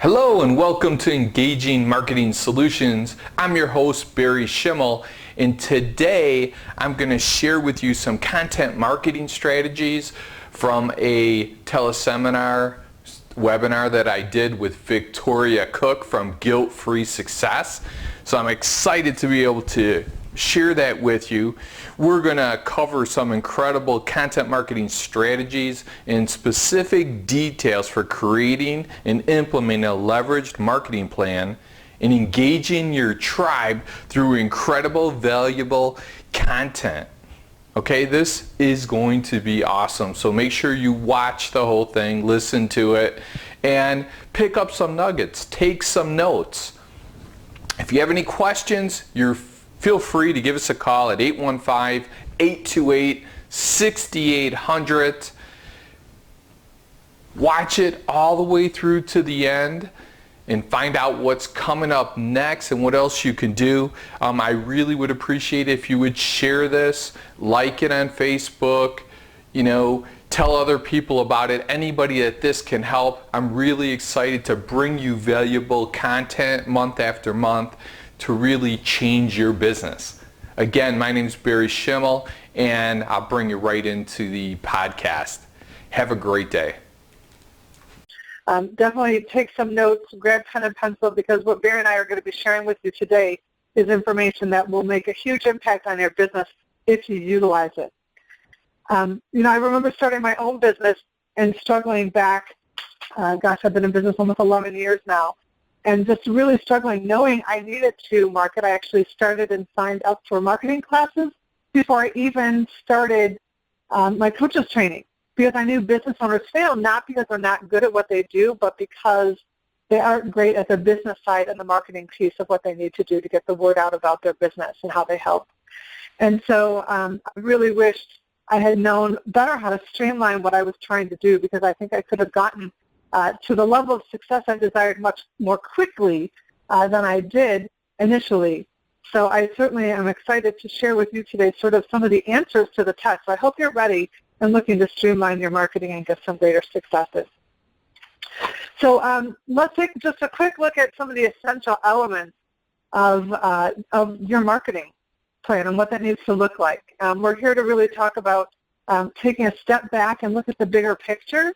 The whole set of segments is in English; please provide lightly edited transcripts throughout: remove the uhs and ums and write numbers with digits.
Hello and welcome to Engaging Marketing Solutions. I'm your host, Barry Schimmel, and today I'm going to share with you some content marketing strategies from a teleseminar webinar that I did with Victoria Cook from Guilt-Free Success. So I'm excited to be able to share that with you. We're going to cover some incredible content marketing strategies and specific details for creating and implementing a leveraged marketing plan and engaging your tribe through incredible, valuable content. Okay, this is going to be awesome. So make sure you watch the whole thing, listen to it, and pick up some nuggets, take some notes. If you have any questions, feel free to give us a call at 815-828-6800. Watch it all the way through to the end and find out what's coming up next and what else you can do. I really would appreciate it if you would share this, like it on Facebook, tell other people about it, anybody that this can help. I'm really excited to bring you valuable content month after month to really change your business. Again, my name is Barry Schimmel, and I'll bring you right into the podcast. Have a great day. Definitely take some notes, grab pen and pencil, because what Barry and I are going to be sharing with you today is information that will make a huge impact on your business if you utilize it. I remember starting my own business and struggling back, I've been in business almost 11 years now, and just really struggling knowing I needed to market. I actually started and signed up for marketing classes before I even started my coaches training, because I knew business owners fail not because they're not good at what they do, but because they aren't great at the business side and the marketing piece of what they need to do to get the word out about their business and how they help. And so I really wished I had known better how to streamline what I was trying to do, because I think I could have gotten to the level of success I desired much more quickly than I did initially. So I certainly am excited to share with you today sort of some of the answers to the test. So I hope you're ready and looking to streamline your marketing and get some greater successes. So let's take just a quick look at some of the essential elements of your marketing plan and what that needs to look like. We're here to really talk about taking a step back and look at the bigger picture.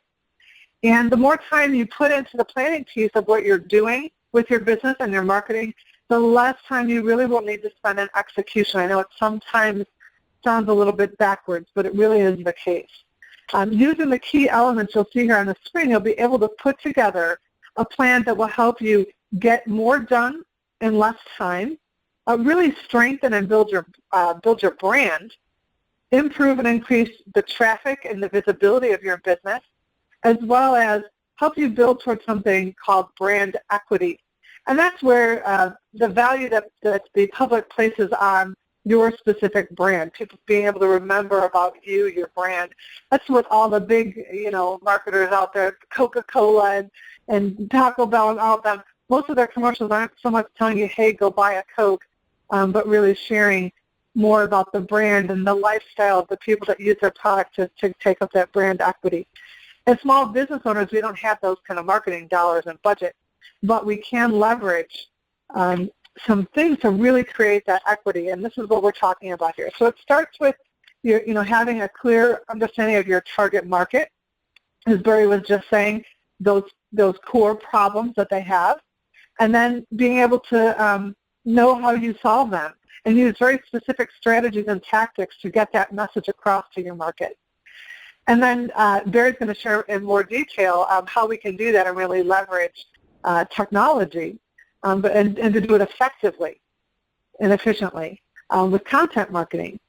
And the more time you put into the planning piece of what you're doing with your business and your marketing, the less time you really will need to spend in execution. I know it sometimes sounds a little bit backwards, but it really is the case. Using the key elements you'll see here on the screen, you'll be able to put together a plan that will help you get more done in less time, really strengthen and build your brand, improve and increase the traffic and the visibility of your business, as well as help you build towards something called brand equity. And that's where the value that the public places on your specific brand, people being able to remember about you, your brand. That's what all the big, marketers out there, Coca-Cola and Taco Bell and all of them, most of their commercials aren't so much telling you, hey, go buy a Coke, but really sharing more about the brand and the lifestyle of the people that use their product to take up that brand equity. As small business owners, we don't have those kind of marketing dollars and budget, but we can leverage some things to really create that equity, and this is what we're talking about here. So it starts with having a clear understanding of your target market, as Barry was just saying, those core problems that they have, and then being able to know how you solve them and use very specific strategies and tactics to get that message across to your market. And then Barry's going to share in more detail how we can do that and really leverage technology and to do it effectively and efficiently with content marketing.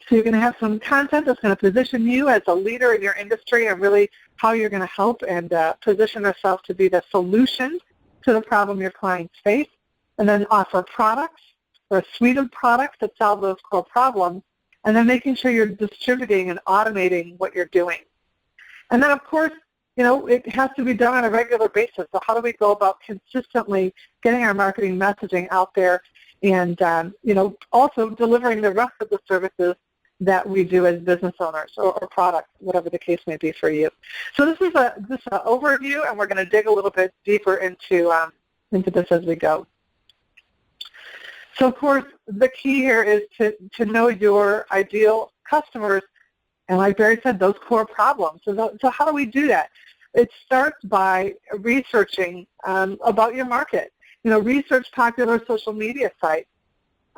So you're going to have some content that's going to position you as a leader in your industry and really how you're going to help and position yourself to be the solution to the problem your clients face, and then offer products or a suite of products that solve those core problems, and then making sure you're distributing and automating what you're doing. And then, of course, it has to be done on a regular basis. So how do we go about consistently getting our marketing messaging out there and, also delivering the rest of the services that we do as business owners or products, whatever the case may be for you. So this is an overview, and we're going to dig a little bit deeper into this as we go. So, of course, the key here is to know your ideal customers, and like Barry said, those core problems. So how do we do that? It starts by researching about your market. Research popular social media sites,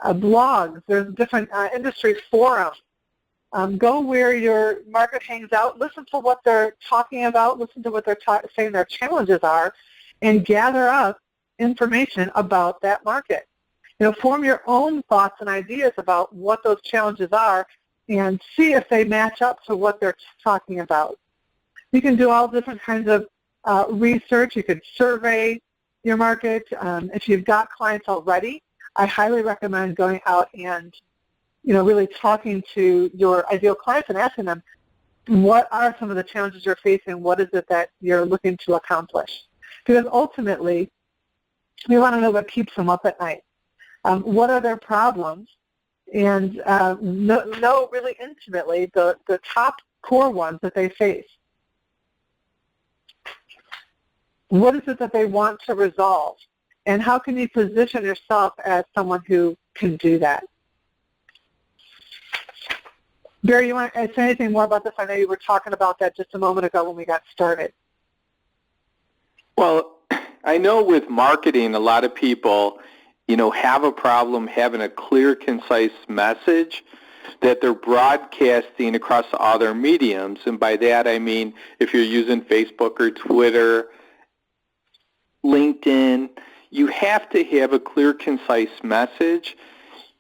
blogs. There's different industry forums. Go where your market hangs out. Listen to what they're talking about. Listen to what they're saying their challenges are, and gather up information about that market. Form your own thoughts and ideas about what those challenges are, and see if they match up to what they're talking about. You can do all different kinds of research. You could survey your market. If you've got clients already, I highly recommend going out and really talking to your ideal clients and asking them, what are some of the challenges you're facing? What is it that you're looking to accomplish? Because ultimately, we want to know what keeps them up at night. What are their problems? And know really intimately the top core ones that they face. What is it that they want to resolve? And how can you position yourself as someone who can do that? Barry, you want to say anything more about this? I know you were talking about that just a moment ago when we got started. Well, I know with marketing, a lot of people, have a problem having a clear, concise message that they're broadcasting across all their mediums. And by that, I mean if you're using Facebook or Twitter, LinkedIn, you have to have a clear, concise message.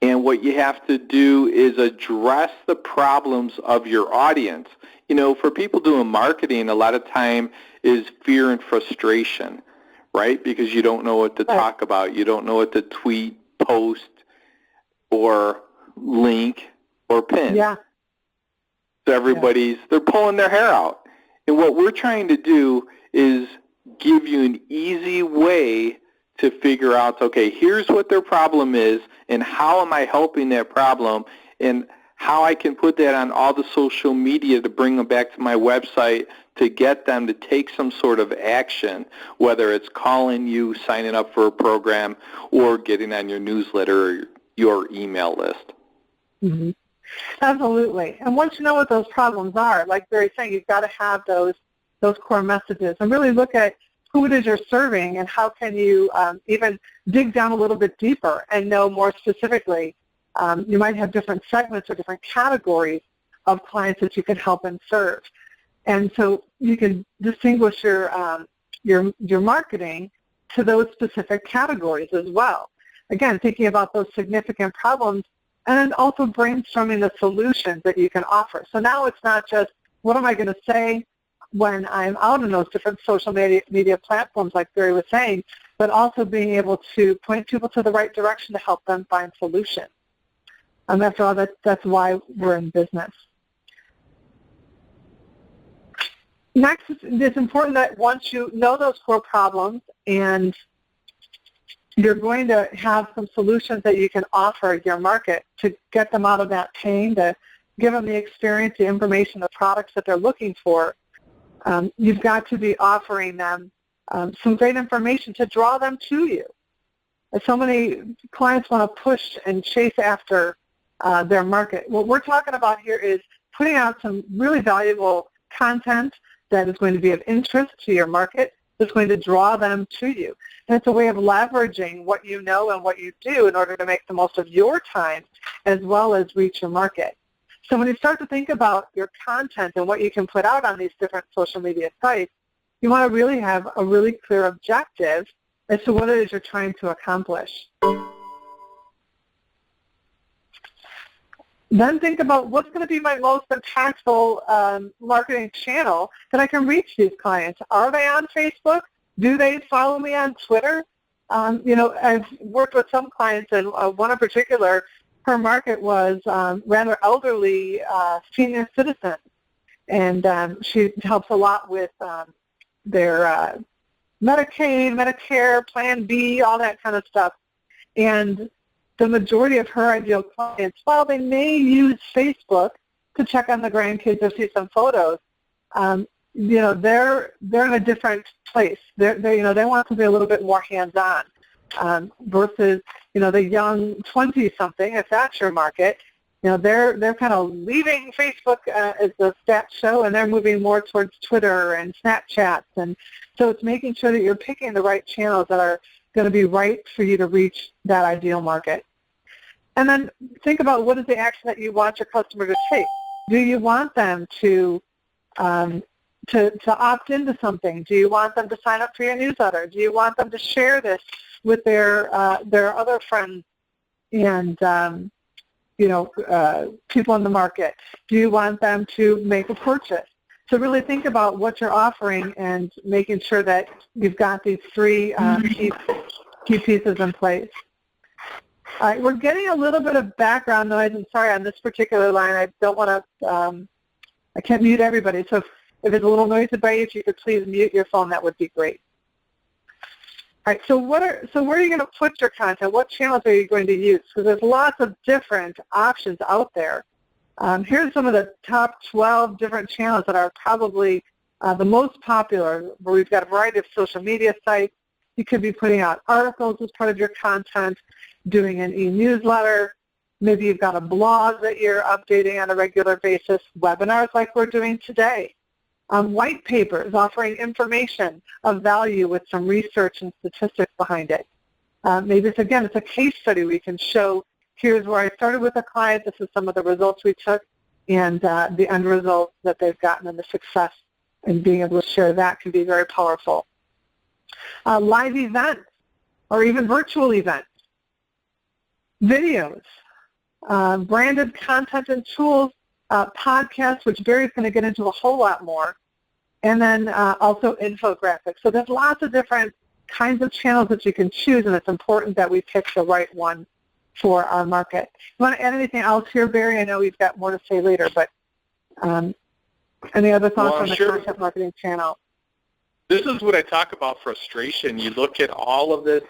And what you have to do is address the problems of your audience. For people doing marketing, a lot of time is fear and frustration, right? Because you don't know what to talk about. You don't know what to tweet, post, or link, or pin. Yeah. So they're pulling their hair out. And what we're trying to do is give you an easy way to figure out, okay, here's what their problem is, and how am I helping that problem, and how I can put that on all the social media to bring them back to my website to get them to take some sort of action, whether it's calling you, signing up for a program, or getting on your newsletter or your email list. Mm-hmm. Absolutely. And once you know what those problems are, like Barry's saying, you've got to have those core messages and really look at who it is you're serving and how can you even dig down a little bit deeper and know more specifically. You might have different segments or different categories of clients that you can help and serve. And so you can distinguish your marketing to those specific categories as well. Again, thinking about those significant problems and also brainstorming the solutions that you can offer. So now it's not just, what am I going to say when I'm out in those different social media platforms, like Barry was saying, but also being able to point people to the right direction to help them find solutions. And after all, that's why we're in business. Next, it's important that once you know those core problems and you're going to have some solutions that you can offer your market to get them out of that pain, to give them the experience, the information, the products that they're looking for, you've got to be offering them some great information to draw them to you. As so many clients want to push and chase after their market. What we're talking about here is putting out some really valuable content that is going to be of interest to your market, that's going to draw them to you. And it's a way of leveraging what you know and what you do in order to make the most of your time as well as reach your market. So when you start to think about your content and what you can put out on these different social media sites, you want to really have a really clear objective as to what it is you're trying to accomplish. Then think about what's going to be my most impactful marketing channel that I can reach these clients. Are they on Facebook? Do they follow me on Twitter? I've worked with some clients, and one in particular, her market was rather elderly senior citizens, and she helps a lot with their Medicaid, Medicare, Plan B, all that kind of stuff. And the majority of her ideal clients, while they may use Facebook to check on the grandkids or see some photos, they're in a different place. They want to be a little bit more hands-on versus the young 20-something. If that's your market, they're kind of leaving Facebook as the stats show, and they're moving more towards Twitter and Snapchats. And so it's making sure that you're picking the right channels that are going to be right for you to reach that ideal market. And then think about what is the action that you want your customer to take. Do you want them to opt into something? Do you want them to sign up for your newsletter? Do you want them to share this with their other friends and people in the market? Do you want them to make a purchase? So really think about what you're offering and making sure that you've got these three key pieces in place. All right, we're getting a little bit of background noise. I'm sorry, on this particular line, I don't want to, I can't mute everybody. So if it's a little noisy by you, if you could please mute your phone, that would be great. All right, so where are you going to put your content? What channels are you going to use? Because there's lots of different options out there. Here's some of the top 12 different channels that are probably the most popular, where we've got a variety of social media sites. You could be putting out articles as part of your content, doing an e-newsletter. Maybe you've got a blog that you're updating on a regular basis, webinars like we're doing today, white papers offering information of value with some research and statistics behind it. Maybe it's a case study we can show. Here's where I started with a client. This is some of the results we took and the end results that they've gotten and the success, and being able to share that can be very powerful. Live events or even virtual events, videos, branded content and tools, podcasts, which Barry's going to get into a whole lot more, and then also infographics. So there's lots of different kinds of channels that you can choose, and it's important that we pick the right one for our market. You want to add anything else here, Barry? I know we've got more to say later, but any other thoughts on the content marketing channel? This is what I talk about, frustration. You look at all of this,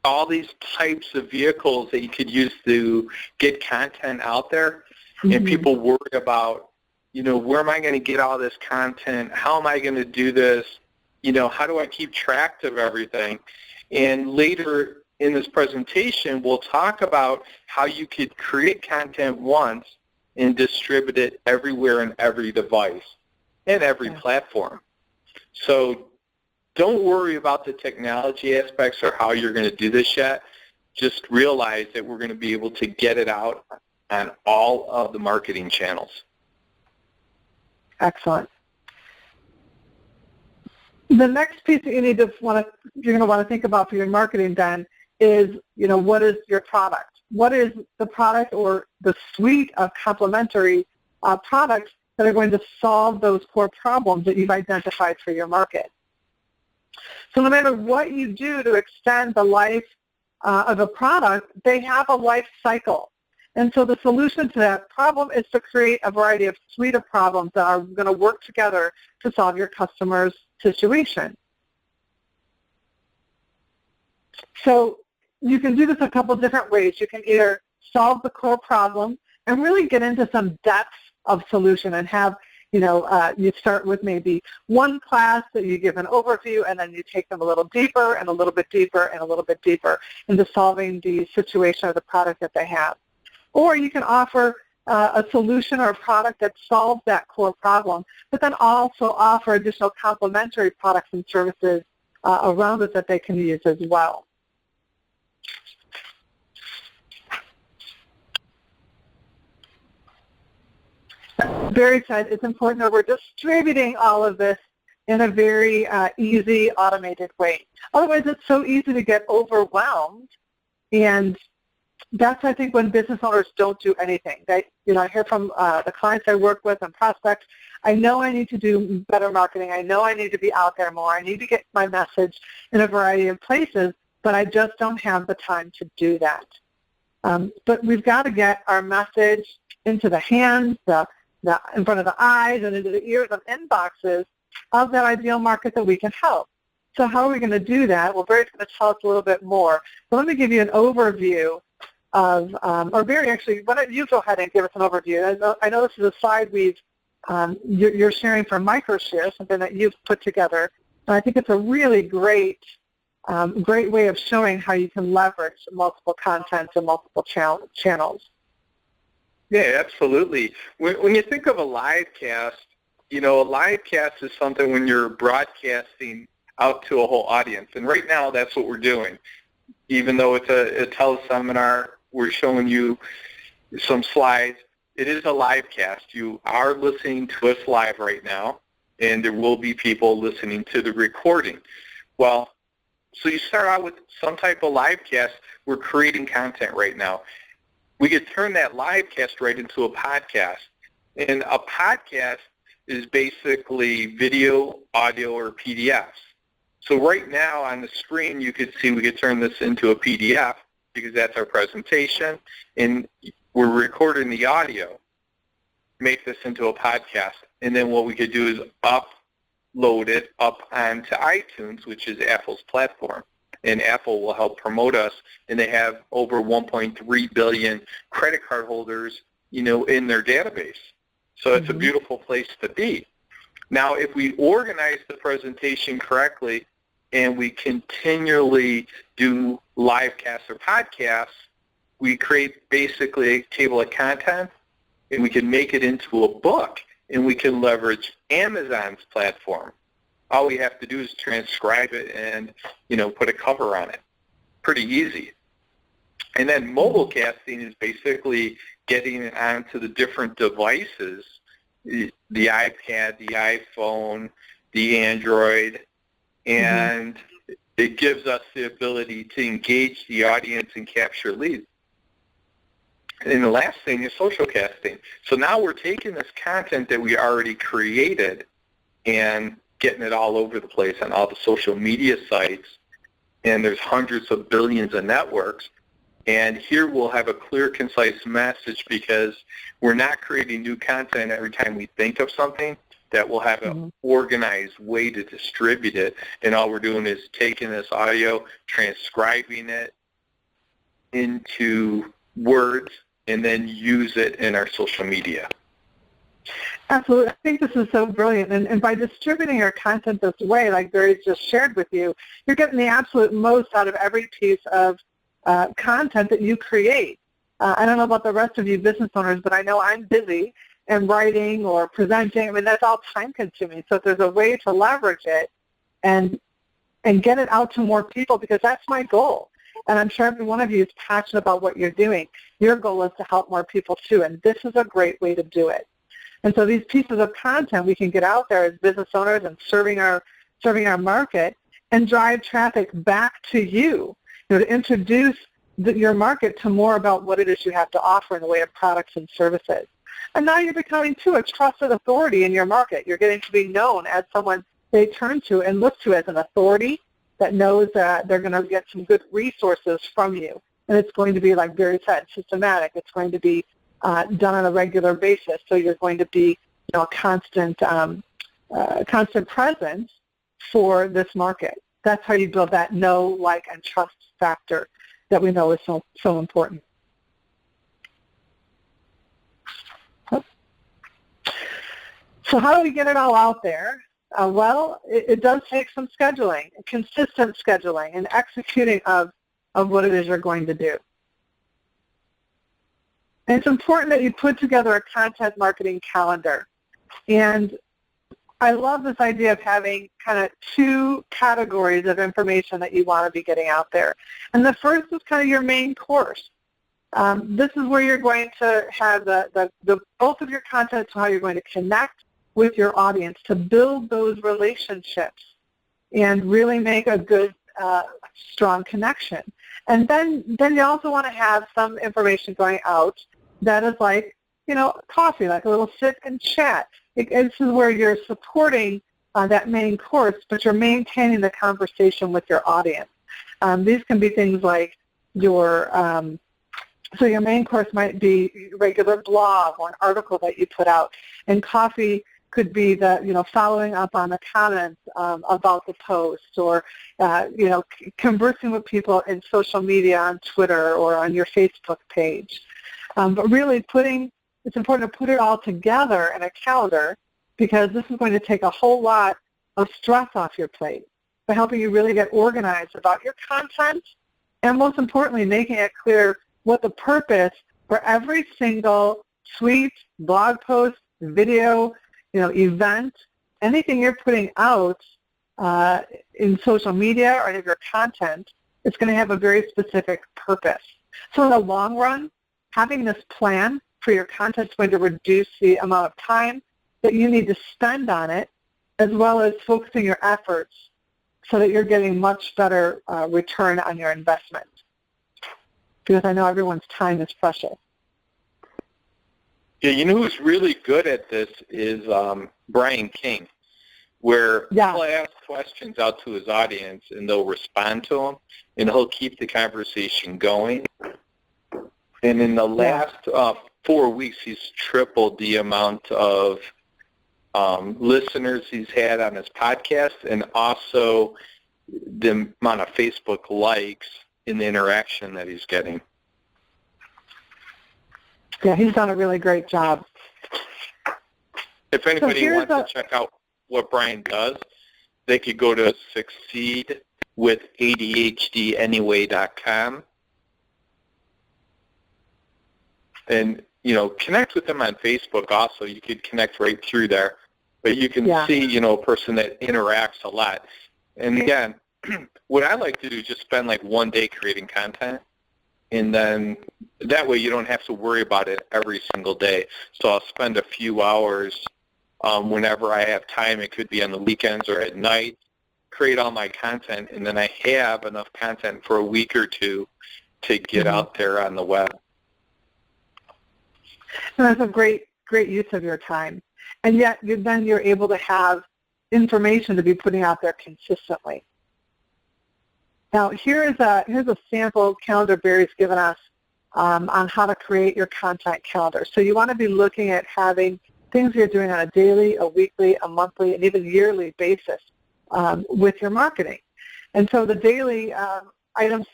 all these types of vehicles that you could use to get content out there, and people worry about, where am I going to get all this content? How am I going to do this? How do I keep track of everything? And later in this presentation, we'll talk about how you could create content once and distribute it everywhere in every device and every platform. So don't worry about the technology aspects or how you're going to do this yet. Just realize that we're going to be able to get it out on all of the marketing channels. Excellent. The next piece that you're going to want to think about for your marketing then is, what is your product? What is the product or the suite of complementary products that are going to solve those core problems that you've identified for your market? So no matter what you do to extend the life of a product, they have a life cycle. And so the solution to that problem is to create a variety of suite of problems that are going to work together to solve your customer's situation. So you can do this a couple different ways. You can either solve the core problem and really get into some depth of solution and have, you start with maybe one class that you give an overview, and then you take them a little deeper and a little bit deeper and a little bit deeper into solving the situation or the product that they have. Or you can offer a solution or a product that solves that core problem, but then also offer additional complementary products and services around it that they can use as well. Barry said it's important that we're distributing all of this in a very easy, automated way. Otherwise, it's so easy to get overwhelmed, and that's, I think, when business owners don't do anything. I hear from the clients I work with and prospects, I know I need to do better marketing. I know I need to be out there more. I need to get my message in a variety of places, but I just don't have the time to do that. But we've got to get our message into the hands, in front of the eyes, and into the ears and inboxes of that ideal market that we can help. So how are we going to do that? Well, Barry's going to tell us a little bit more. So let me give you an overview or Barry, actually, why don't you go ahead and give us an overview? I know this is a slide you're sharing from Microshare, something that you've put together. And I think it's a really great way of showing how you can leverage multiple content and multiple channels. Yeah, absolutely. When you think of a live cast, a live cast is something when you're broadcasting out to a whole audience. And right now, that's what we're doing. Even though it's a teleseminar, we're showing you some slides. It is a live cast. You are listening to us live right now, and there will be people listening to the recording. Well, so you start out with some type of live cast. We're creating content right now. We could turn that live cast right into a podcast. And a podcast is basically video, audio, or PDFs. So right now on the screen, you could see we could turn this into a PDF because that's our presentation, and we're recording the audio, make this into a podcast. And then what we could do is upload it up onto iTunes, which is Apple's platform. And Apple will help promote us, and they have over 1.3 billion credit card holders, in their database. So it's a beautiful place to be. Now, if we organize the presentation correctly and we continually do live casts or podcasts, we create basically a table of content, and we can make it into a book, and we can leverage Amazon's platform. All we have to do is transcribe it and, put a cover on it. Pretty easy. And then mobile casting is basically getting it onto the different devices, the iPad, the iPhone, the Android, and it gives us the ability to engage the audience and capture leads. And the last thing is social casting. So now we're taking this content that we already created and getting it all over the place on all the social media sites, and there's hundreds of billions of networks. And here we'll have a clear, concise message because we're not creating new content every time we think of something, that we'll have an organized way to distribute it. And all we're doing is taking this audio, transcribing it into words, and then use it in our social media. Absolutely. I think this is so brilliant. And by distributing your content this way, like Barry's just shared with you, you're getting the absolute most out of every piece of content that you create. I don't know about the rest of you business owners, but I know I'm busy and writing or presenting. I mean, that's all time-consuming. So if there's a way to leverage it and get it out to more people, because that's my goal. And I'm sure every one of you is passionate about what you're doing. Your goal is to help more people too, and this is a great way to do it. And so these pieces of content we can get out there as business owners and serving our market and drive traffic back to you, to introduce your market to more about what it is you have to offer in the way of products and services. And now you're becoming, too, a trusted authority in your market. You're getting to be known as someone they turn to and look to as an authority that knows that they're going to get some good resources from you. And it's going to be, like Barry said, systematic. It's going to be done on a regular basis. So you're going to be, a constant presence for this market. That's how you build that know, like, and trust factor that we know is so important. So how do we get it all out there? Well, it does take some scheduling, consistent scheduling, and executing of what it is you're going to do. And it's important that you put together a content marketing calendar. And I love this idea of having kind of two categories of information that you want to be getting out there. And the first is kind of your main course. This is where you're going to have the bulk of your content, so how you're going to connect with your audience to build those relationships and really make a good, strong connection. And then you also want to have some information going out that is like, coffee, like a little sit and chat. This is where you're supporting that main course, but you're maintaining the conversation with your audience. These can be things like your main course might be a regular blog or an article that you put out. And coffee could be the, following up on the comments about the post, or, conversing with people in social media on Twitter or on your Facebook page. But really it's important to put it all together in a calendar, because this is going to take a whole lot of stress off your plate by helping you really get organized about your content, and most importantly, making it clear what the purpose for every single tweet, blog post, video, event, anything you're putting out in social media or any of your content, is going to have a very specific purpose. So in the long run, having this plan for your content is going to reduce the amount of time that you need to spend on it, as well as focusing your efforts so that you're getting much better return on your investment. Because I know everyone's time is precious. Yeah, you know who's really good at this is Brian King, where he'll ask questions out to his audience and they'll respond to them, and he'll keep the conversation going. And in the last 4 weeks, he's tripled the amount of listeners he's had on his podcast, and also the amount of Facebook likes in the interaction that he's getting. Yeah, he's done a really great job. If anybody wants to check out what Brian does, they could go to succeedwithadhdanyway.com and, connect with him on Facebook also. You could connect right through there. But you can see, a person that interacts a lot. And again, what I like to do is just spend like one day creating content, and then that way you don't have to worry about it every single day. So I'll spend a few hours whenever I have time. It could be on the weekends or at night, create all my content, and then I have enough content for a week or two to get out there on the web. And that's a great use of your time. And yet then you're able to have information to be putting out there consistently. Now here's a sample calendar Barry's given us on how to create your content calendar. So you want to be looking at having things you're doing on a daily, a weekly, a monthly, and even yearly basis with your marketing. And so the daily items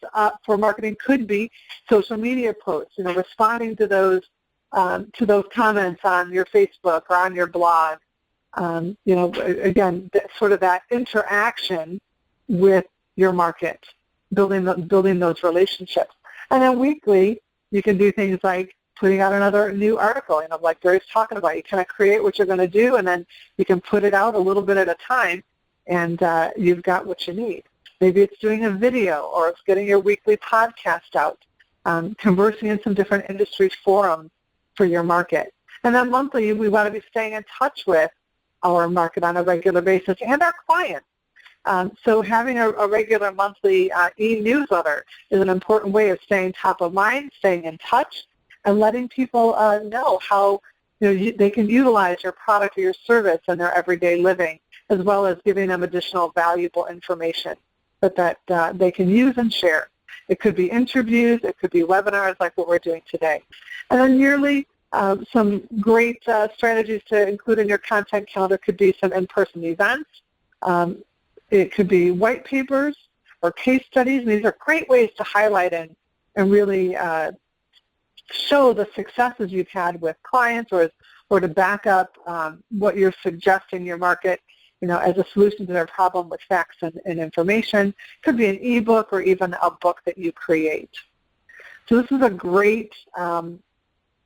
for marketing could be social media posts, responding to those comments on your Facebook or on your blog. Again, sort of that interaction with your market, building those relationships. And then weekly, you can do things like putting out another new article, like Barry's talking about. You kind of create what you're going to do, and then you can put it out a little bit at a time, and you've got what you need. Maybe it's doing a video, or it's getting your weekly podcast out, conversing in some different industry forums for your market. And then monthly, we want to be staying in touch with our market on a regular basis and our clients. So having a regular monthly e-newsletter is an important way of staying top of mind, staying in touch, and letting people know how they can utilize your product or your service in their everyday living, as well as giving them additional valuable information that they can use and share. It could be interviews, it could be webinars like what we're doing today. And then yearly, some great strategies to include in your content calendar could be some in-person events. It could be white papers or case studies. These are great ways to highlight and really show the successes you've had with clients, or to back up what you're suggesting your market, as a solution to their problem with facts and information. It could be an ebook or even a book that you create. So this is a great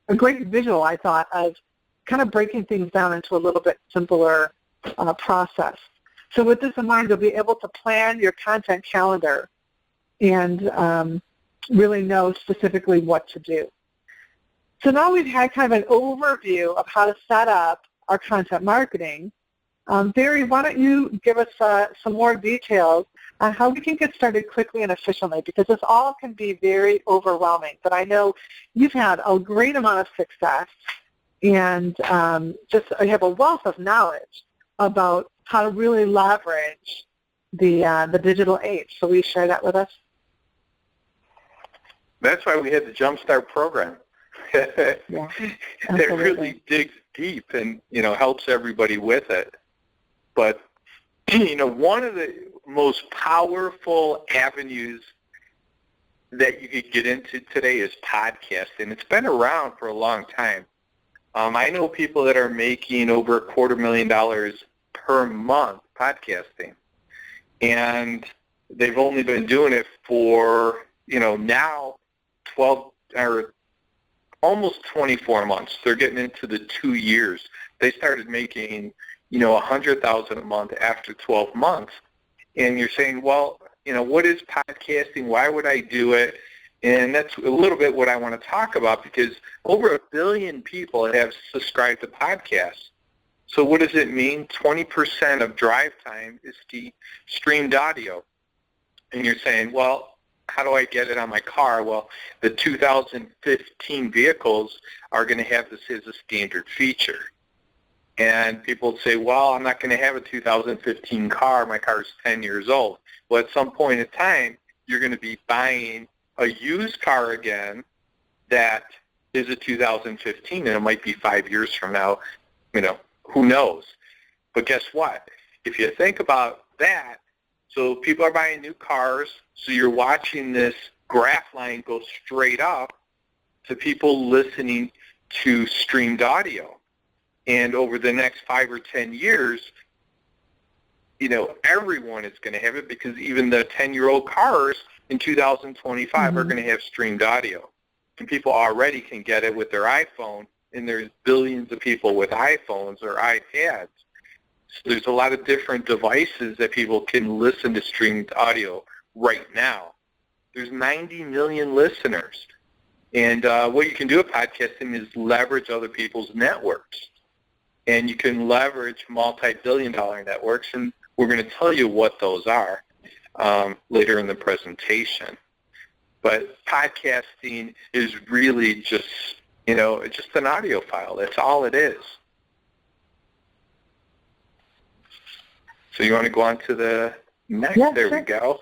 visual, I thought, of kind of breaking things down into a little bit simpler process. So with this in mind, you'll be able to plan your content calendar and really know specifically what to do. So now we've had kind of an overview of how to set up our content marketing. Barry, why don't you give us some more details on how we can get started quickly and efficiently, because this all can be very overwhelming. But I know you've had a great amount of success, and you have a wealth of knowledge about how to really leverage the digital age. So will you share that with us? That's why we had the Jumpstart program. Yeah, that really digs deep and, helps everybody with it. But, one of the most powerful avenues that you could get into today is podcasting. It's been around for a long time. I know people that are making over $250,000 per month podcasting, and they've only been doing it for, now 12 or almost 24 months. They're getting into the 2 years. They started making, $100,000 a month after 12 months. And you're saying, well, what is podcasting? Why would I do it? And that's a little bit what I want to talk about, because over 1 billion people have subscribed to podcasts. So what does it mean? 20% of drive time is streamed audio. And you're saying, well, how do I get it on my car? Well, the 2015 vehicles are going to have this as a standard feature. And people say, well, I'm not going to have a 2015 car. My car is 10 years old. Well, at some point in time, you're going to be buying a used car again that is a 2015, and it might be 5 years from now. Who knows? But guess what? If you think about that, so people are buying new cars, so you're watching this graph line go straight up to people listening to streamed audio. And over the next 5 or 10 years, everyone is going to have it, because even the 10-year-old cars in 2025 are going to have streamed audio. And people already can get it with their iPhone, and there's billions of people with iPhones or iPads. So there's a lot of different devices that people can listen to streamed audio right now. There's 90 million listeners. And what you can do with podcasting is leverage other people's networks. And you can leverage multi-billion-dollar networks, and we're going to tell you what those are later in the presentation. But podcasting is really just, it's just an audio file. That's all it is. So you want to go on to the next? Yeah, there sure. we go.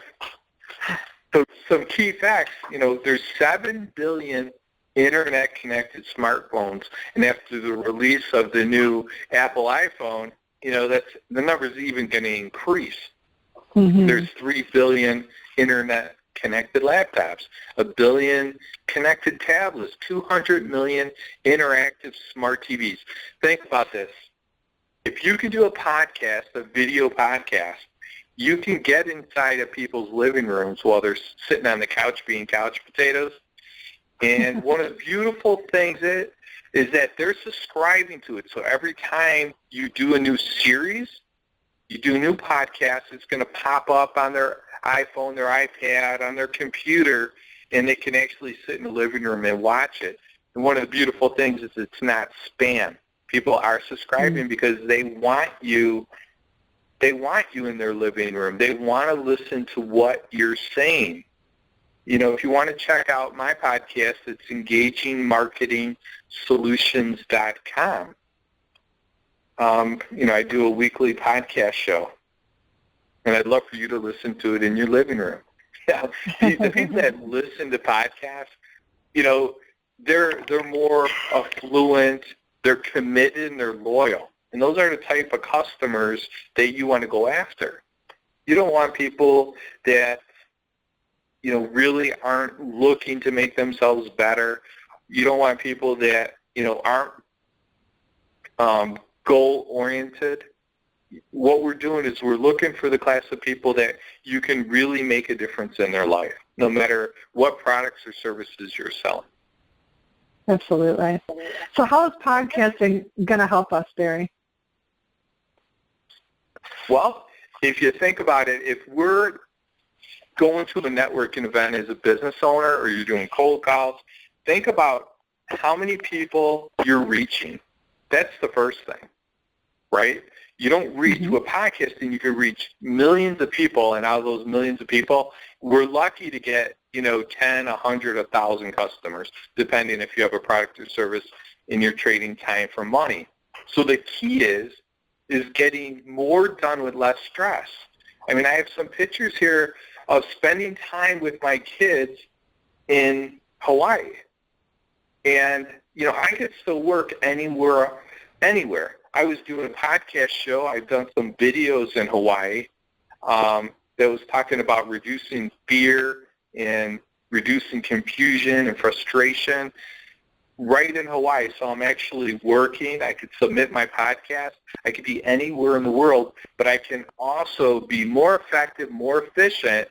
So some key facts, there's 7 billion internet-connected smartphones, and after the release of the new Apple iPhone, that's the number's even going to increase. There's 3 billion internet-connected laptops, 1 billion connected tablets, 200 million interactive smart TVs. Think about this. If you can do a podcast, a video podcast, you can get inside of people's living rooms while they're sitting on the couch being couch potatoes. And one of the beautiful things is that they're subscribing to it. So every time you do a new series, you do a new podcast, it's going to pop up on their iPhone, their iPad, on their computer, and they can actually sit in the living room and watch it. And one of the beautiful things is it's not spam. People are subscribing because they want you in their living room. They want to listen to what you're saying. If you want to check out my podcast, it's engagingmarketingsolutions.com. I do a weekly podcast show, and I'd love for you to listen to it in your living room. The people that listen to podcasts, they're more affluent, they're committed, and they're loyal. And those are the type of customers that you want to go after. You don't want people that really aren't looking to make themselves better. You don't want people that, aren't goal-oriented. What we're doing is we're looking for the class of people that you can really make a difference in their life, no matter what products or services you're selling. Absolutely. So how is podcasting going to help us, Barry? Well, if you think about it, if we're going to a networking event as a business owner, or you're doing cold calls, think about how many people you're reaching. That's the first thing, right? You don't reach with podcasting, you can reach millions of people, and out of those millions of people, we're lucky to get, 10, 100, 1,000 customers, depending if you have a product or service and you're trading time for money. So the key is getting more done with less stress. I mean, I have some pictures here of spending time with my kids in Hawaii. And, I could still work anywhere. I was doing a podcast show. I've done some videos in Hawaii that was talking about reducing fear and reducing confusion and frustration right in Hawaii. So I'm actually working. I could submit my podcast. I could be anywhere in the world, but I can also be more effective, more efficient,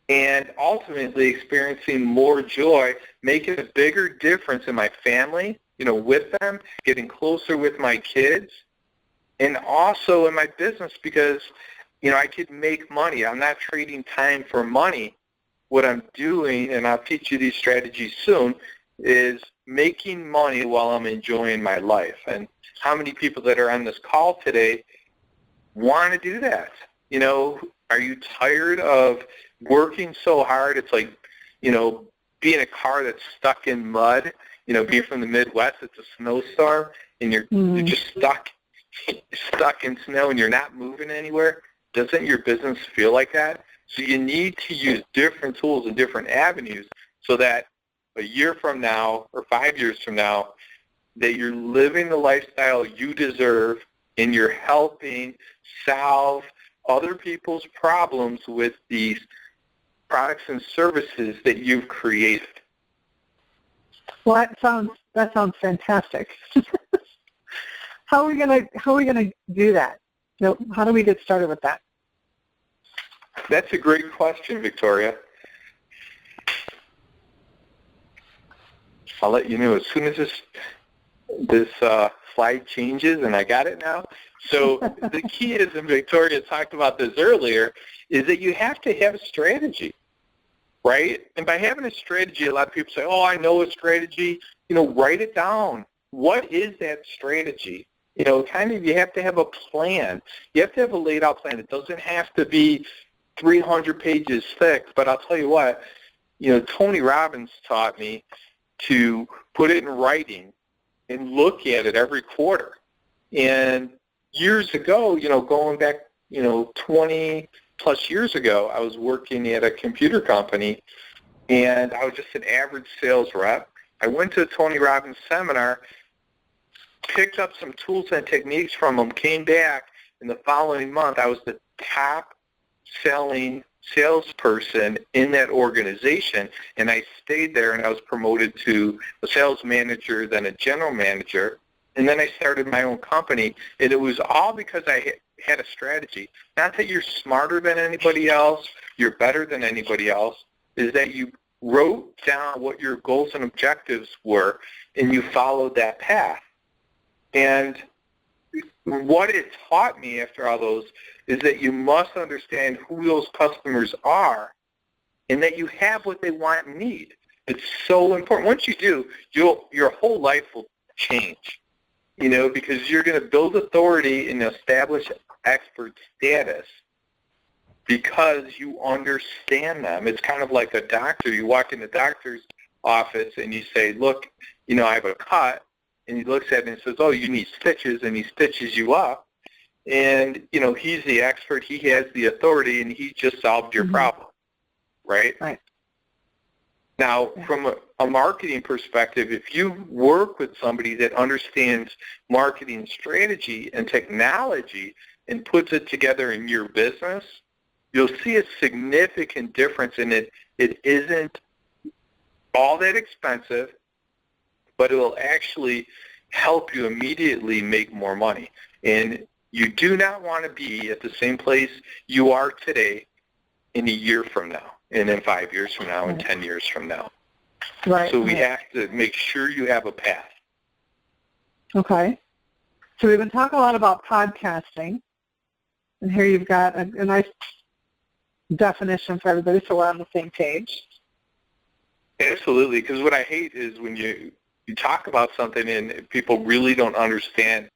and ultimately experiencing more joy, making a bigger difference in my family, with them, getting closer with my kids, and also in my business because, I could make money. I'm not trading time for money. What I'm doing, and I'll teach you these strategies soon, is making money while I'm enjoying my life. And how many people that are on this call today want to do that? Are you tired of working so hard? It's like, being a car that's stuck in mud. Being from the Midwest, it's a snowstorm, and you're just stuck in snow, and you're not moving anywhere. Doesn't your business feel like that? So you need to use different tools and different avenues so that a year from now or 5 years from now, that you're living the lifestyle you deserve and you're helping solve other people's problems with these products and services that you've created. Well, that sounds fantastic. How are we gonna do that? How do we get started with that? That's a great question, Victoria. I'll let you know as soon as this slide changes, and I got it now. So the key is, and Victoria talked about this earlier, is that you have to have a strategy, right? And by having a strategy, a lot of people say, oh, I know a strategy. Write it down. What is that strategy? You have to have a plan. You have to have a laid out plan. It doesn't have to be 300 pages thick, but I'll tell you what, Tony Robbins taught me to put it in writing and look at it every quarter. And years ago, going back, 20 plus years ago, I was working at a computer company, and I was just an average sales rep. I went to a Tony Robbins seminar, picked up some tools and techniques from him, came back, and the following month I was the top selling salesperson in that organization, and I stayed there, and I was promoted to a sales manager, then a general manager, and then I started my own company, and it was all because I had a strategy. Not that you're smarter than anybody else, you're better than anybody else, is that you wrote down what your goals and objectives were, and you followed that path. And what it taught me after all those is that you must understand who those customers are and that you have what they want and need. It's so important. Once you do, your whole life will change, because you're going to build authority and establish expert status because you understand them. It's kind of like a doctor. You walk in the doctor's office and you say, look, I have a cut. And he looks at it and says, oh, you need stitches, and he stitches you up. And, he's the expert, he has the authority, and he just solved your problem, right? Right. Now, from a marketing perspective, if you work with somebody that understands marketing strategy and technology and puts it together in your business, you'll see a significant difference in it. It isn't all that expensive, but it will actually help you immediately make more money. And you do not want to be at the same place you are today in a year from now, and in 5 years from now, and 10 years from now. Right. So we have to make sure you have a path. Okay. So we've been talking a lot about podcasting, and here you've got a nice definition for everybody, so we're on the same page. Absolutely, because what I hate is when you talk about something and people really don't understand,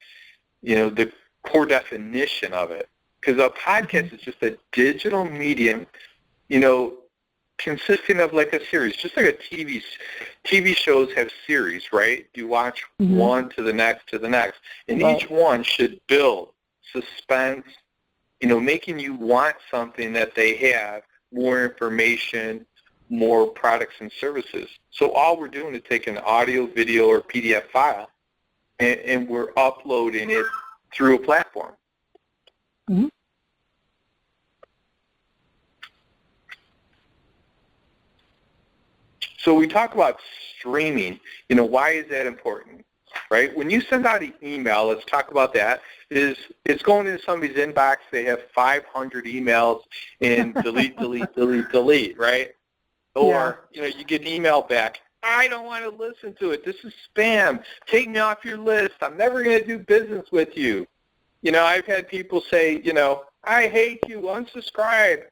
the core definition of it. Because a podcast is just a digital medium, consisting of like a series, just like a TV shows have series, right? You watch one to the next to the next, and each one should build suspense, making you want something that they have, more information, more products and services. So all we're doing is taking an audio, video, or PDF file, and we're uploading it through a platform. Mm-hmm. So we talk about streaming. Why is that important? Right? When you send out an email, let's talk about that, it's going into somebody's inbox. They have 500 emails and delete, delete, delete, delete, right? Or, you get an email back. I don't want to listen to it. This is spam. Take me off your list. I'm never going to do business with you. I've had people say, I hate you. Unsubscribe.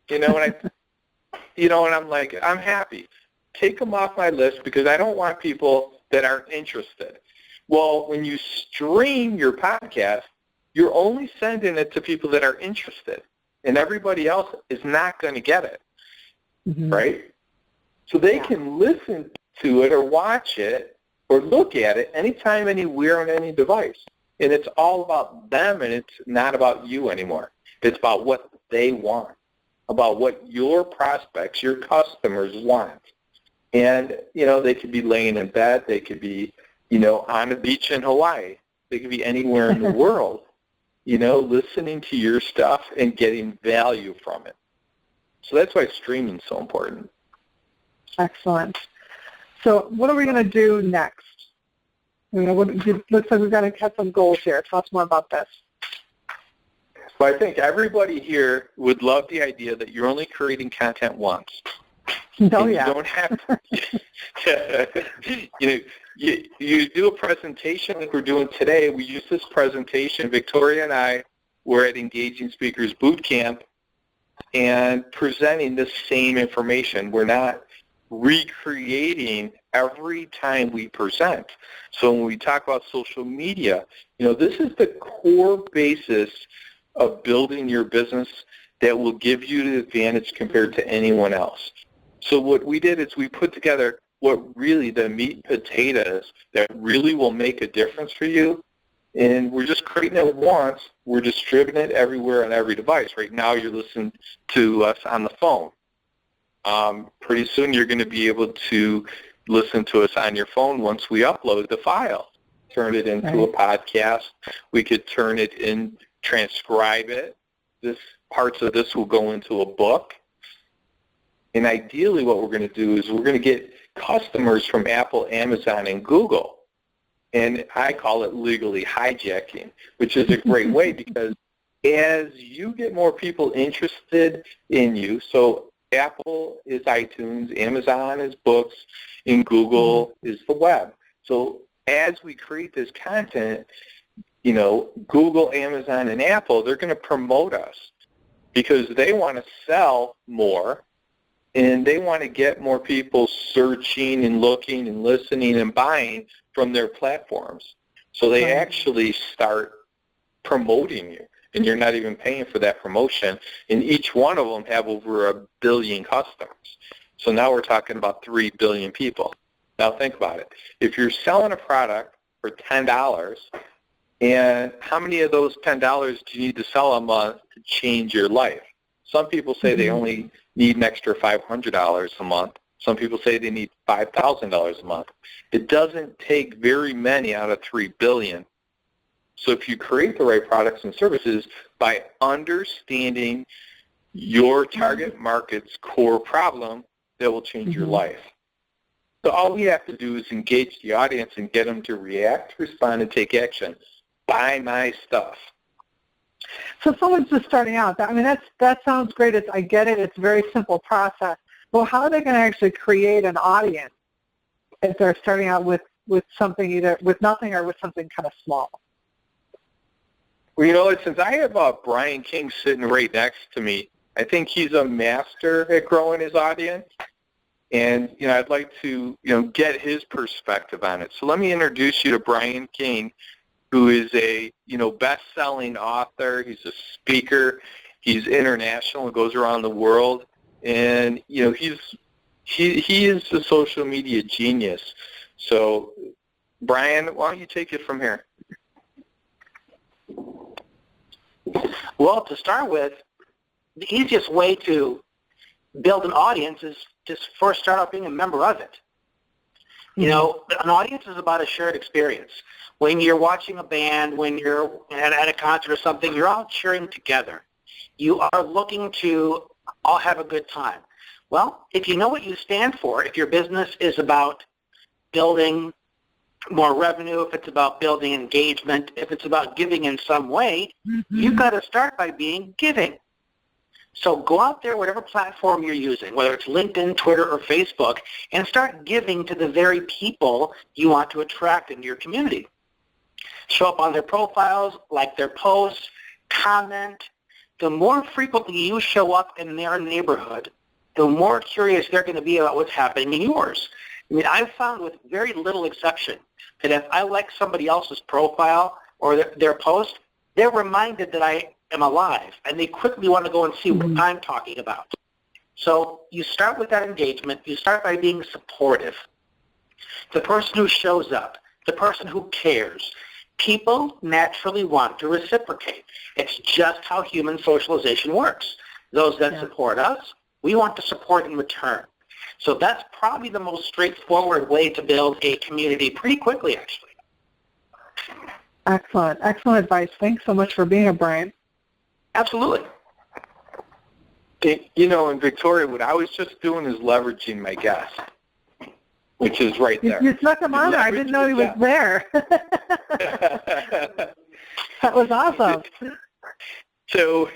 And I'm like, I'm happy. Take them off my list because I don't want people that aren't interested. Well, when you stream your podcast, you're only sending it to people that are interested, and everybody else is not going to get it, right? So they can listen to it or watch it or look at it anytime, anywhere, on any device. And it's all about them, and it's not about you anymore. It's about what they want, about what your prospects, your customers want. And, they could be laying in bed. They could be, on a beach in Hawaii. They could be anywhere in the world, listening to your stuff and getting value from it. So that's why streaming is so important. Excellent. So what are we going to do next? It looks like we've got to have some goals here. Tell us more about this. So I think everybody here would love the idea that you're only creating content once. Oh, and yeah. You don't have to. You do a presentation like we're doing today. We use this presentation. Victoria and I were at Engaging Speakers Boot Camp and presenting the same information. We're not recreating every time we present. So when we talk about social media, this is the core basis of building your business that will give you the advantage compared to anyone else. So what we did is we put together what really the meat and potatoes that really will make a difference for you. And we're just creating it once. We're distributing it everywhere on every device. Right now you're listening to us on the phone. Pretty soon you're going to be able to listen to us on your phone once we upload the file. Turn it into a podcast. We could turn it in, transcribe it. Parts of this will go into a book. And ideally what we're going to do is we're going to get customers from Apple, Amazon, and Google. And I call it legally hijacking, which is a great way because as you get more people interested in you, so Apple is iTunes, Amazon is books, and Google is the web. So as we create this content, Google, Amazon, and Apple, they're going to promote us because they want to sell more. And they want to get more people searching and looking and listening and buying from their platforms. So they actually start promoting you, and you're not even paying for that promotion. And each one of them have over 1 billion customers. So now we're talking about 3 billion people. Now think about it. If you're selling a product for $10, and how many of those $10 do you need to sell a month to change your life? Some people say they only need an extra $500 a month. Some people say they need $5,000 a month. It doesn't take very many out of 3 billion. So if you create the right products and services by understanding your target market's core problem, that will change your life. So all we have to do is engage the audience and get them to react, respond, and take action. Buy my stuff. So someone's just starting out. That sounds great. I get it. It's a very simple process. Well, how are they going to actually create an audience if they're starting out with something, either with nothing or with something kind of small? Well, since I have Brian King sitting right next to me, I think he's a master at growing his audience. And, I'd like to, get his perspective on it. So let me introduce you to Brian King, who is a, best-selling author. He's a speaker. He's international and goes around the world. And, he is a social media genius. So, Brian, why don't you take it from here? Well, to start with, the easiest way to build an audience is just first start out being a member of it. You know, an audience is about a shared experience. When you're watching a band, when you're at a concert or something, you're all cheering together. You are looking to all have a good time. Well, if you know what you stand for, if your business is about building more revenue, if it's about building engagement, if it's about giving in some way, you've got to start by being giving. So go out there, whatever platform you're using, whether it's LinkedIn, Twitter, or Facebook, and start giving to the very people you want to attract into your community. Show up on their profiles, like their posts, comment. The more frequently you show up in their neighborhood, the more curious they're going to be about what's happening in yours. I mean, I've found with very little exception that if I like somebody else's profile or their post, they're reminded that I am alive, and they quickly want to go and see what I'm talking about. So you start with that engagement. You start by being supportive. The person who shows up, the person who cares, people naturally want to reciprocate. It's just how human socialization works. Those that support us, we want to support in return. So that's probably the most straightforward way to build a community pretty quickly, actually. Excellent. Excellent advice. Thanks so much for being here, Brian. Absolutely. You know, in Victoria, what I was just doing is leveraging my guest, which is right there. You snuck him on there. I didn't know he was there. That was awesome. So,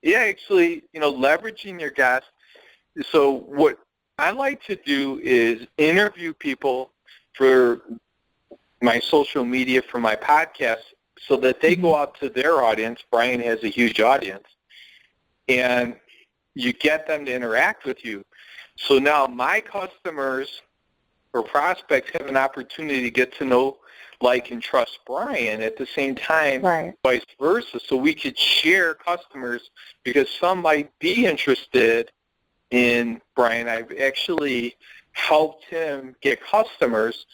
yeah, actually, you know, leveraging your guest. So what I like to do is interview people for my social media, for my podcast, so that they go out to their audience. Brian has a huge audience, and you get them to interact with you. So now my customers or prospects have an opportunity to get to know, like, and trust Brian at the same time, vice versa. So we could share customers, because some might be interested in Brian. I've actually helped him get customers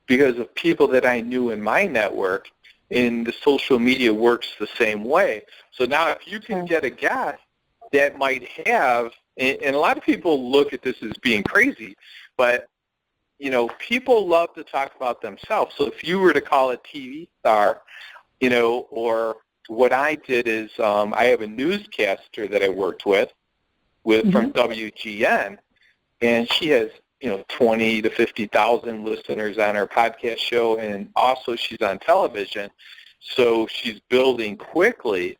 because of people that I knew in my network, and the social media works the same way. So now if you can get a guest that might have, and a lot of people look at this as being crazy, but, you know, people love to talk about themselves. So if you were to call a TV star, you know, or what I did is I have a newscaster that I worked with from WGN, and she has, you know, 20 to 50,000 listeners on her podcast show, and also she's on television, so she's building quickly.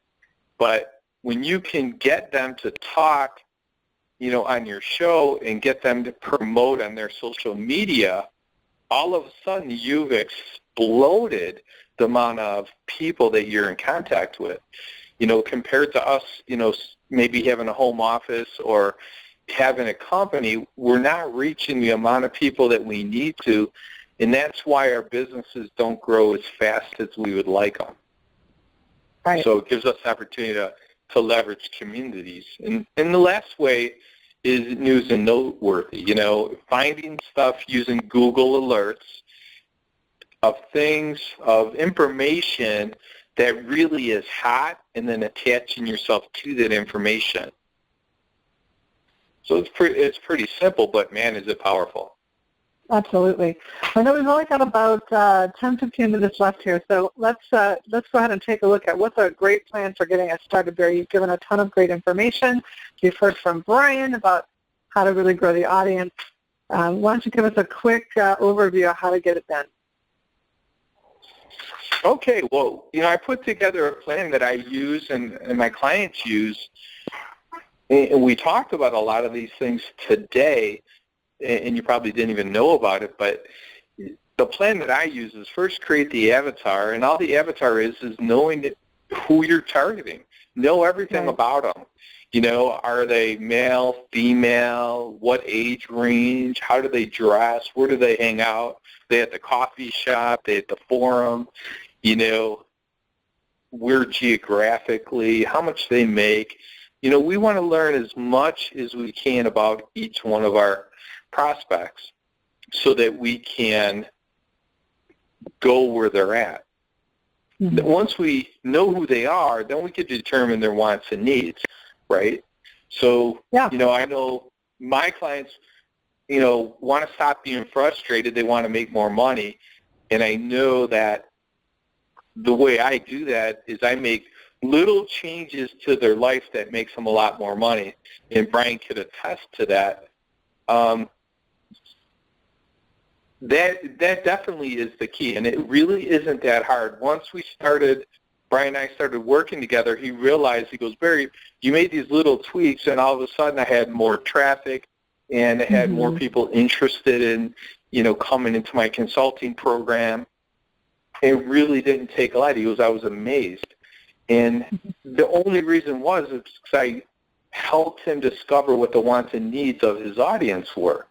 But when you can get them to talk, you know, on your show and get them to promote on their social media, all of a sudden you've exploded the amount of people that you're in contact with. You know, compared to us, you know, maybe having a home office or having a company, we're not reaching the amount of people that we need to, and that's why our businesses don't grow as fast as we would like them. Right. So it gives us the opportunity to leverage communities. And the last way is news and noteworthy. You know, finding stuff using Google alerts of things, of information that really is hot, and then attaching yourself to that information. So it's pretty simple, but man, is it powerful. Absolutely. I know we've only got about 10, 15 minutes left here, so let's go ahead and take a look at what's a great plan for getting us started, Barry. You've given a ton of great information. You've heard from Brian about how to really grow the audience. Why don't you give us a quick overview of how to get it done? Okay, well, you know, I put together a plan that I use and my clients use, and we talked about a lot of these things today, and you probably didn't even know about it, but the plan that I use is first create the avatar, and all the avatar is knowing who you're targeting. Know everything about them. You know, are they male, female, what age range, how do they dress, where do they hang out? They at the coffee shop, they at the forum, you know, where geographically, how much they make. You know, we want to learn as much as we can about each one of our prospects so that we can go where they're at. Once we know who they are, then we can determine their wants and needs, right? So, Yeah. I know my clients, want to stop being frustrated. They want to make more money. And I know that the way I do that is I make little changes to their life that makes them a lot more money. And Brian could attest to that. That definitely is the key, and it really isn't that hard. Once Brian and I started working together, he realized, he goes, Barry, you made these little tweaks, and all of a sudden I had more traffic, and I had more people interested in, coming into my consulting program. It really didn't take a lot. He goes, I was amazed. And the only reason was because I helped him discover what the wants and needs of his audience were.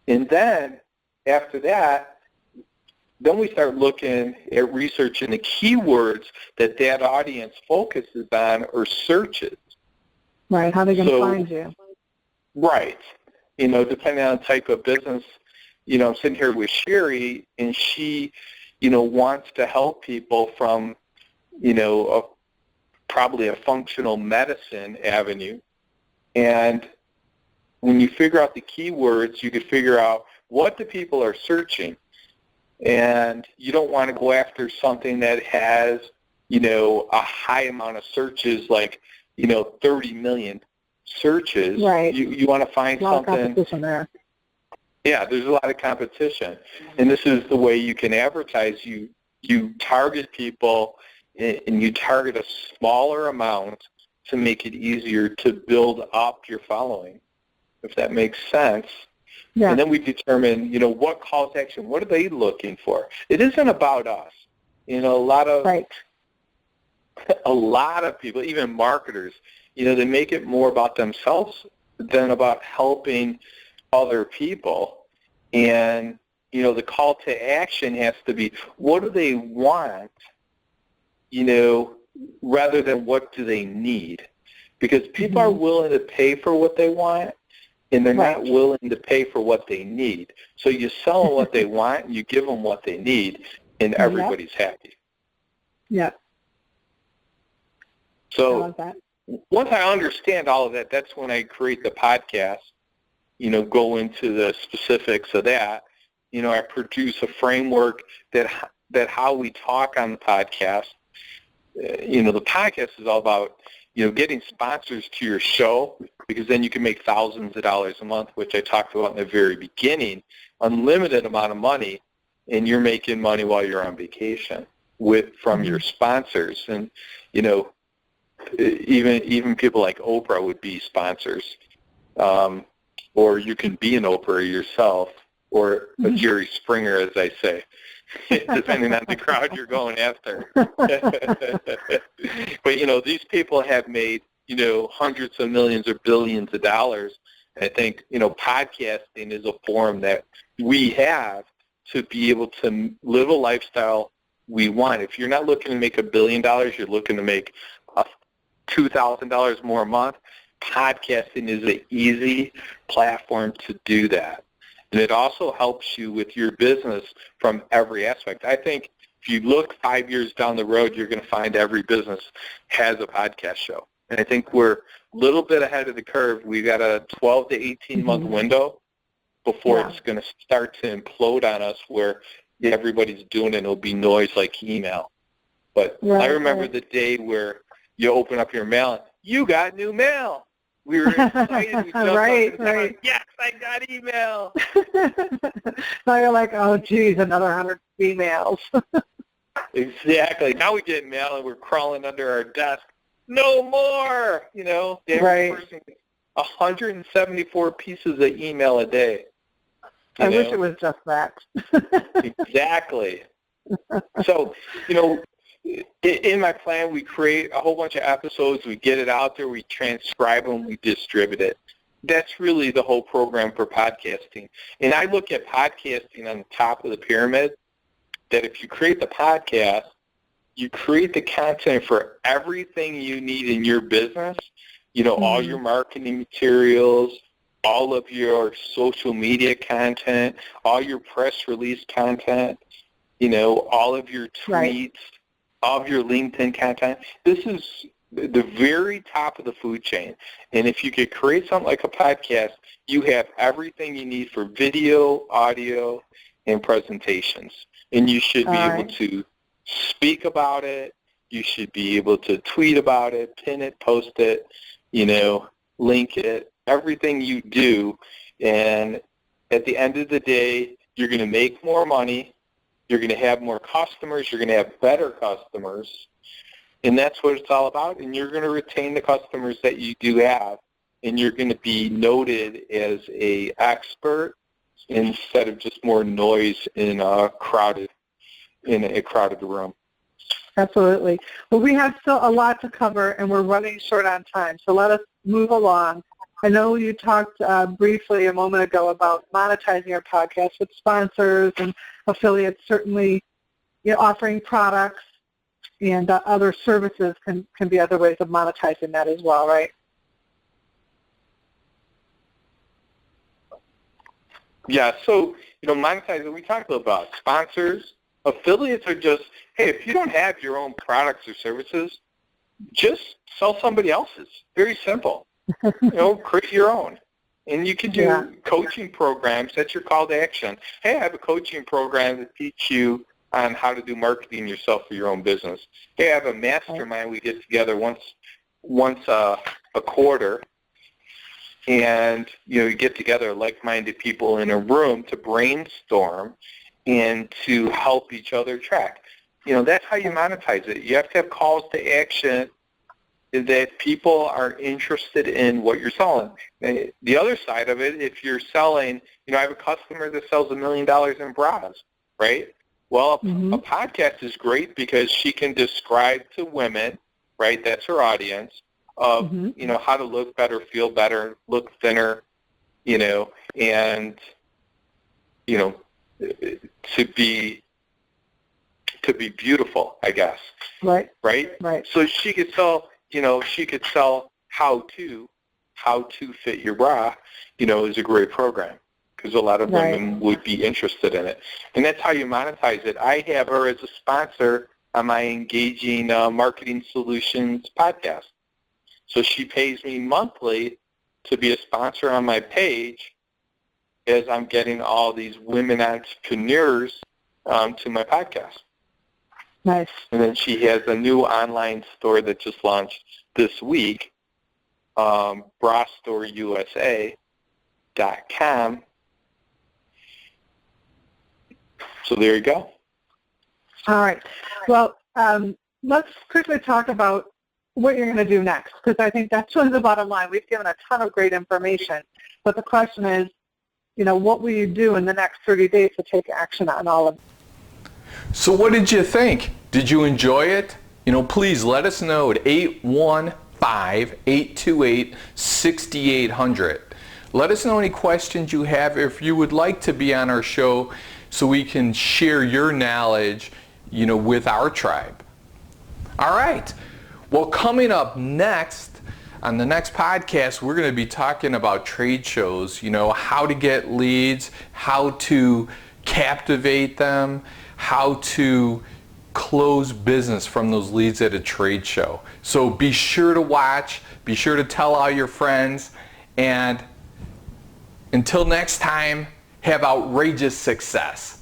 And then after that, then we start looking at researching the keywords that audience focuses on or searches. Right, how are they going to find you? Right. Depending on the type of business, I'm sitting here with Sherry, and she, wants to help people from, probably a functional medicine avenue. And when you figure out the keywords, you could figure out what the people are searching. And you don't want to go after something that has, a high amount of searches, like, 30 million searches. Right. You want to find something. A lot of competition there. Yeah, there's a lot of competition. And this is the way you can advertise. You target people, and you target a smaller amount to make it easier to build up your following, if that makes sense. Yeah. And then we determine, what calls to action, what are they looking for? It isn't about us. A lot of people, even marketers, they make it more about themselves than about helping other people. And, the call to action has to be, what do they want, rather than what do they need? Because people are willing to pay for what they want, and they're not willing to pay for what they need. So you sell them what they want, and you give them what they need, and everybody's happy. Yeah. So I love that. Once I understand all of that, that's when I create the podcast, go into the specifics of that. I produce a framework that how we talk on the podcast. The podcast is all about, getting sponsors to your show, because then you can make thousands of dollars a month, which I talked about in the very beginning, unlimited amount of money, and you're making money while you're on vacation from your sponsors. And, even people like Oprah would be sponsors, or you can be an Oprah yourself, or a Jerry Springer, as I say, depending on the crowd you're going after. But, these people have made, hundreds of millions or billions of dollars. And I think, podcasting is a form that we have to be able to live a lifestyle we want. If you're not looking to make $1 billion, you're looking to make $2,000 more a month, podcasting is an easy platform to do that. And it also helps you with your business from every aspect. I think if you look 5 years down the road, you're going to find every business has a podcast show. And I think we're a little bit ahead of the curve. We've got a 12 to 18-month window before it's going to start to implode on us, where everybody's doing it. It'll be noise like email. But I remember the day where you open up your mail and you got new mail. We were excited. We right. Yes, I got email. Now you're like, oh, geez, another 100 emails. Exactly. Now we get mail and we're crawling under our desk. No more. The average person gets 174 pieces of email a day. I wish it was just that. Exactly. So, in my plan, we create a whole bunch of episodes, we get it out there, we transcribe them, we distribute it. That's really the whole program for podcasting. And I look at podcasting on the top of the pyramid, that if you create the podcast, you create the content for everything you need in your business, all your marketing materials, all of your social media content, all your press release content, all of your tweets, all of your LinkedIn content. This is the very top of the food chain. And if you could create something like a podcast, you have everything you need for video, audio, and presentations. And you should be able to speak about it. You should be able to tweet about it, pin it, post it, link it, everything you do. And at the end of the day, you're going to make more money. You're going to have more customers. You're going to have better customers. And that's what it's all about. And you're going to retain the customers that you do have. And you're going to be noted as an expert instead of just more noise in a crowded room. Absolutely. Well, we have still a lot to cover, and we're running short on time, so let us move along. I know you talked briefly a moment ago about monetizing your podcast with sponsors and affiliates. Certainly, offering products and other services can be other ways of monetizing that as well, right? Yeah, so, monetizing, we talked about sponsors. Affiliates are just, hey, if you don't have your own products or services, just sell somebody else's. Very simple. Create your own. And you can do coaching programs. That's your call to action. Hey, I have a coaching program to teach you on how to do marketing yourself for your own business. Hey, I have a mastermind. We get together once a quarter. And, you get together like-minded people in a room to brainstorm and to help each other track. That's how you monetize it. You have to have calls to action that people are interested in what you're selling. The other side of it, if you're selling, I have a customer that sells $1 million in bras, right? Well, a podcast is great because she can describe to women, right, that's her audience, of, how to look better, feel better, look thinner, and, to be beautiful, I guess. Right. Right? Right. So she could sell, how to fit your bra, is a great program because a lot of women would be interested in it. And that's how you monetize it. I have her as a sponsor on my Engaging Marketing Solutions podcast. So she pays me monthly to be a sponsor on my page as I'm getting all these women entrepreneurs to my podcast. Nice. And then she has a new online store that just launched this week, brastoreusa.com. So there you go. All right. Well, let's quickly talk about what you're going to do next, because I think that's really the bottom line. We've given a ton of great information, but the question is, what will you do in the next 30 days to take action on all of it? So what did you think? Did you enjoy it? Please let us know at 815-828-6800. Let us know any questions you have if you would like to be on our show so we can share your knowledge, with our tribe. All right. Well, coming up next, on the next podcast, we're going to be talking about trade shows, how to get leads, how to captivate them, how to close business from those leads at a trade show. So be sure to watch, be sure to tell all your friends, and until next time, have outrageous success.